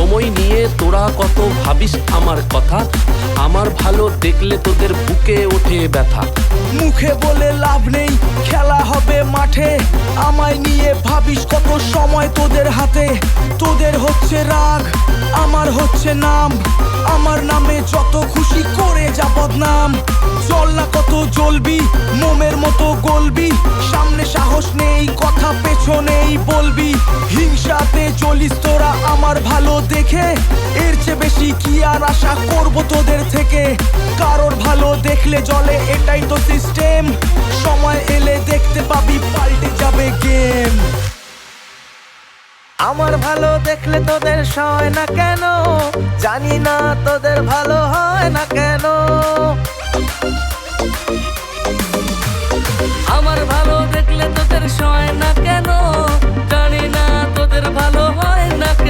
সময় নিয়ে তোরা কত ভাবিস আমার কথা, আমার ভালো দেখলে তোদের বুকে ওঠে ব্যথা। মুখে বলে লাভ নেই, খেলা হবে মাঠে, আমায় নিয়ে ভাবিস কত সময় তোদের হাতে। তোদের হচ্ছে রাগ, আমার হচ্ছে নাম, আমার নামে যত খুশি করে যা বদনাম। চল না কত জ্বলবি, মোমের মতো গলবি, সামনে সাহস নেই, কথা পেছনেই বলবি। হিংসাতে চলিস তোরা আমার ভালো দেখে, এর চেয়ে বেশি কি আর আশা করব তোদের থেকে। কারোর ভালো দেখলে জলে, এটাই তো সিস্টেম, সময় এলে দেখতে পাবি পাল্টে যাবে গেম। আমার ভালো দেখলে তোদের সয় না কেন, জানি না তোদের ভালো হয় না কেন। আমার ভালো দেখলে তোদের সয় না কেন,